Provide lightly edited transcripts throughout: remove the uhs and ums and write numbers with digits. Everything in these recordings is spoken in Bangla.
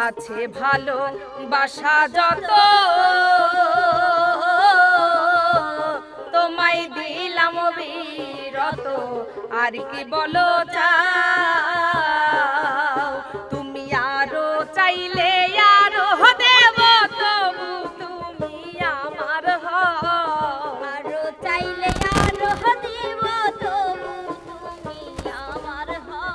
আছে ভালো বাসা যত তোমায় দিলাম বিরত আর কি বলো চাও তুমি আরো চাইলে আরো দেব তবু তুমি আমার হও আরো চাইলে আরো দেব তবু তুমি আমার হও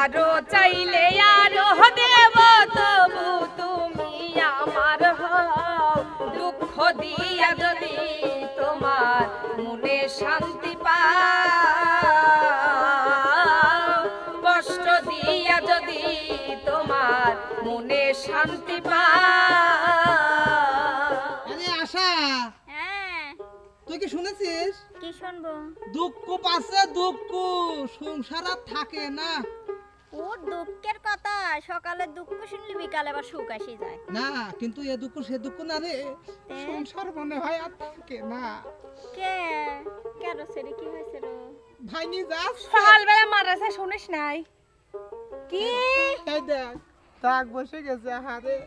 আরো চাইলে আরো দেব তবু তুমি আমার হও দুঃখ দিয়া যদি তোমার মনে শান্তি পাও কষ্ট দিয়া যদি তোমার মনে শান্তি পাও আরে আশা, হ্যাঁ তুই কি শুনেছিস? কি শুনবো? দুঃখ পাচ্ছে দুঃখ, সংসার আর থাকে না। ও দুঃখের কথা, সকালে দুঃখ শুনলে বিকালে আবার সুখ আসি যায়। না কিন্তু এ দুঃখ সে দুঃখ না রে, সংসার মনে হয় আর থাকে না। কে কেন সেরে কি হয়েছে রে? ভাই নি যাস সকালবেলা মাদ্রাসা শুনিস নাই কি এই দেখ তাক বসে গেছে হারে।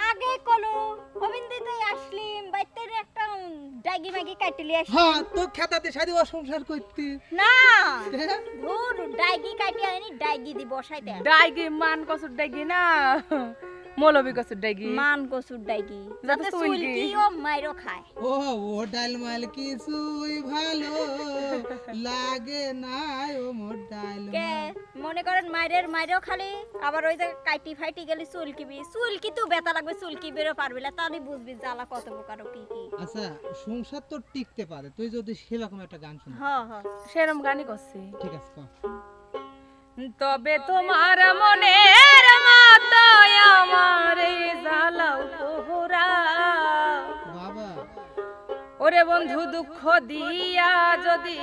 আগে কলো গোবিন্দ তুই আসলিম বাইতে একটা ডাইগি মাগি কাটিলি আসি। হ্যাঁ তো খেতাতে সারি ও সংসার করতে না ধুর ডাইগি কাটি আনি ডাইগি দি বসাই দে। ডাইগি মান কসুর ডাইগি না মৌলবি কসুর ডাইগি মান কসুর ডাইগি যাতে যাতে চুলকি চুলকি ও মাইরো খায়। ও ও ডাল মাল কিছুই ভালো লাগে না ও মোর ডাল কে মনে করেন মাইরের মাইরো খালি আবার ওই যে কাইটি ফাইটি গেলি চুলকি তো ব্যথা লাগবে চুলকি বেরো পারবি না তাহলে বুঝবি জ্বালা কত প্রকার কি কি। আচ্ছা সংসার তো টিকতে পারে তুই যদি সেরকম একটা গান শুন। হ্যাঁ হ্যাঁ সেরম গানই করছি ঠিক আছে কর। তবে তোমার মনের মতো আমার জ্বালাও পোহরা বাবা ওরে বন্ধু দুঃখ দিয়া যদি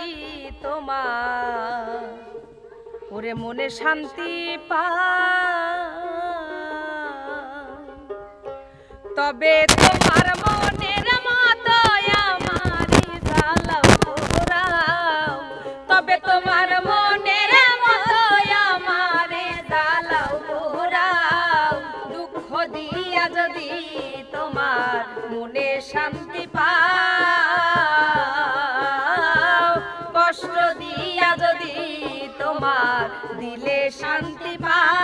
তোমার ওরে মনে শান্তি তবে তোমার মনের মতো আমার জ্বালাও পোহরাও তবে তোমার মনের মতো আমার জ্বালাও পোহরাও দুঃখ দিয়া যদি তোমার মনে শান্তি পাও কষ্ট দিয়া যদি তোমার দিলে শান্তি পাও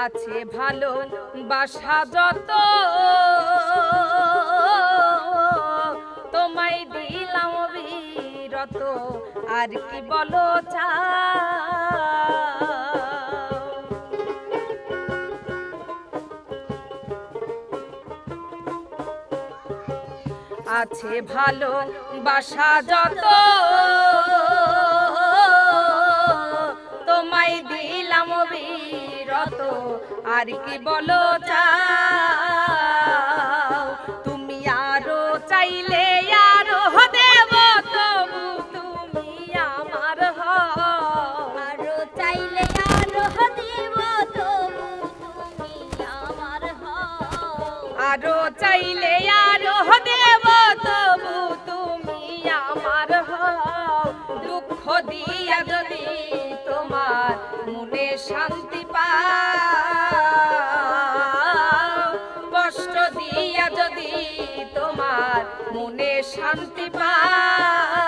আছে ভালো বাসা যত তোমায় দিলাম বিরত আর কি বলো চাও আছে ভালো বাসা যত তোমায় দিলাম বিরত আর কি বলো চাও তুমি আরো চাইলে আরো দেব তবু তুমি আমার হও আরো চাইলে আরো দেব তবু তুমি আমার হও আরো চাইলে আরো দেব তবু তুমি আমার হও দুঃখ দিয়া যদি তোমার মনে শান্তি পাও কষ্ট দিয়া যদি তোমার মনে শান্তি পাও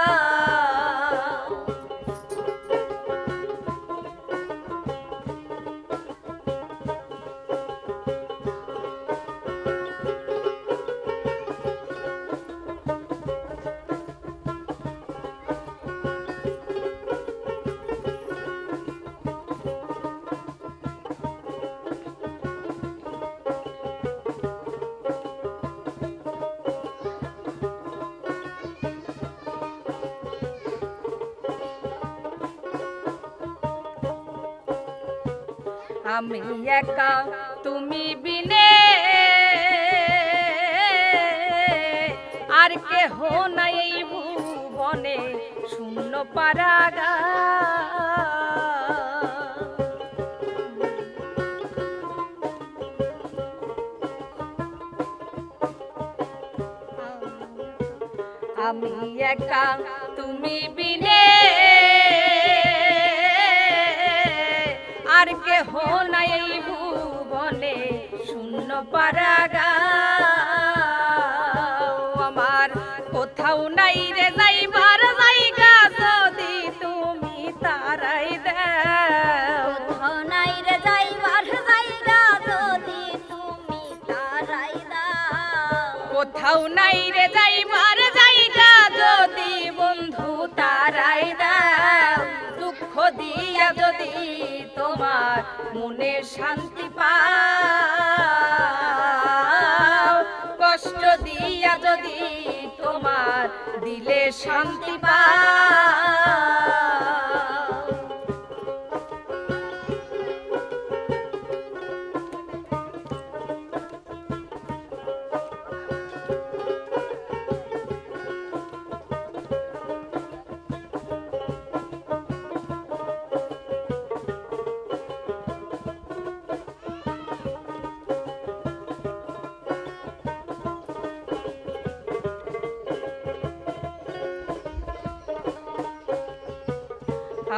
আমি একা তুমি বিনে আর কেহ নাই এই ভুবনে শূন্য পারাগা আমি একা তুমি বিনে আর কেহ নাই এই ভুবনে শূন্য পারাগা আমার কোথাও নাই রে যাইবার জায়গা যদি তুমি তারাই দাও কোথাও নাই রে যাইবার জায়গা যদি তুমি তারাই দাও কোথাও নাই রে যাইবার জায়গা যদি বন্ধু তারাই দাও দুঃখ দিয়া যদি তোমার মনে শান্তি পাও কষ্ট দিয়া যদি তোমার দিলে শান্তি পাও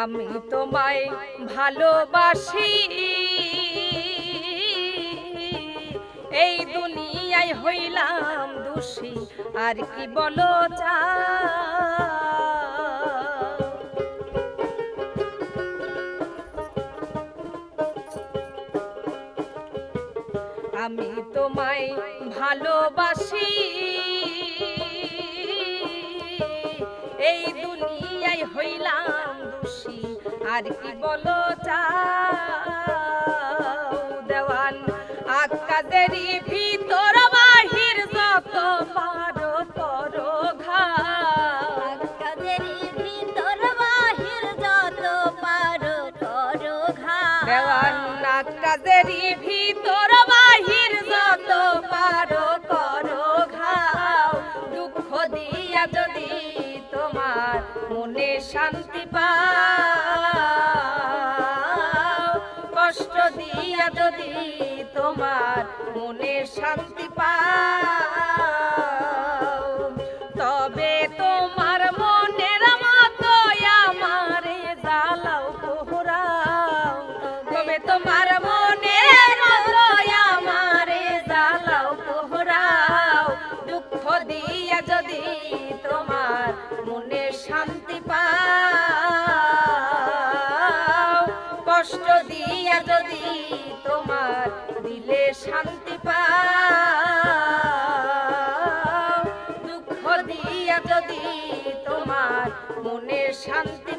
আমি তোমায় ভালোবাসি এই দুনিয়ায় হইলাম দোষী আর কি বলো আমি তোমায় ভালোবাসি এই দুনিয়ায় হইলাম দোষী আর কি বলো চাও দেওয়ান আকাদেরই ভিতর বাহির যত পারো করো ঘাও আকাদেরই ভিতর বাহির যত পারো করো ঘাও দেওয়ান আকাদেরই ভিতর বাহির যত পারো করো ঘাও দুঃখ দিয়া যদি তোমার মনে শান্তি পাও কষ্ট দিয়া যদি তোমার মনে শান্তি পাও তবে তোমার মনের মতো আমারে জ্বালাও পোহরাও তবে তোমার মনের মতো আমারে জ্বালাও পোহরাও দুঃখ দিয়া যদি তোমার মনে শান্তি পাও কষ্ট দিয়া যদি তোমার দিলে শান্তি পাও দুঃখ দিয়া যদি তোমার মনে শান্তি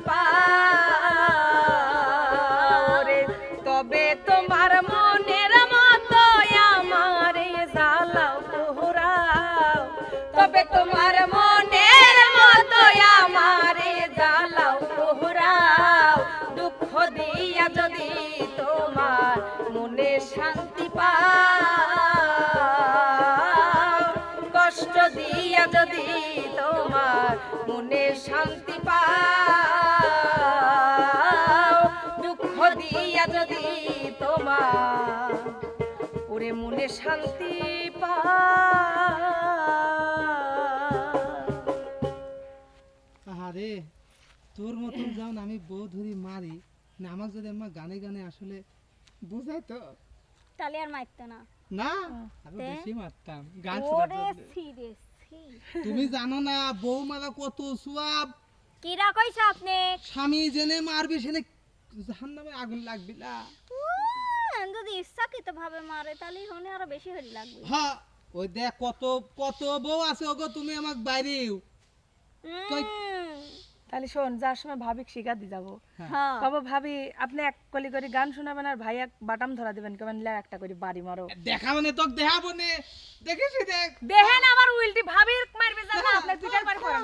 পাও রে তবে তোমার মনের মতো আমারে জ্বালাও পোহরাও তবে তোমার মনের মতো আমারে জ্বালাও পোহরাও দুঃখ দিয়া যদি তোমার মনে শান্তি পাও কষ্ট দিয়া যদি তোমার মনে শান্তি পাও দুঃখ দিয়া যদি তোমার ওরে মনে শান্তি আরে তোর মতন যখন আমি বউ ধরি মারি না আমাকে যদি আমার গানে গানে আসলে বুঝাই তো তাহলে আর মারতো না না আমি বেশি মারতাম গান ওরে শোনাতে। সিরিয়াস তুমি জানো না বউ মারা কত সোয়াব কিরা কইছ আপনি স্বামী জেনে মারবি সেনে জাহান্নামে আগুন লাগবি না যদি ইচ্ছাকৃত ভাবে মারে তাহলে হনে আরো বেশি হরি লাগবে হ্যাঁ ওই দেখ কত কত বউ আছে ওগো তুমি আমাকে বাইরেও কই- তাহলে শোন যার সময় ভাবিক শিখা দি যাবো হ্যাঁ বাবা ভাবি আপনি এক কলি করে গান শোনাবেন আর ভাই এক বাটাম ধরা দিবেন কেমন লে একটা করে বাড়ি মারো দেখাবো না তোকে দেখাবো না দেখিস দেখ দেখেন আবার উল্টি ভাবির মারবে জানা আপনার পিটার মারি করেন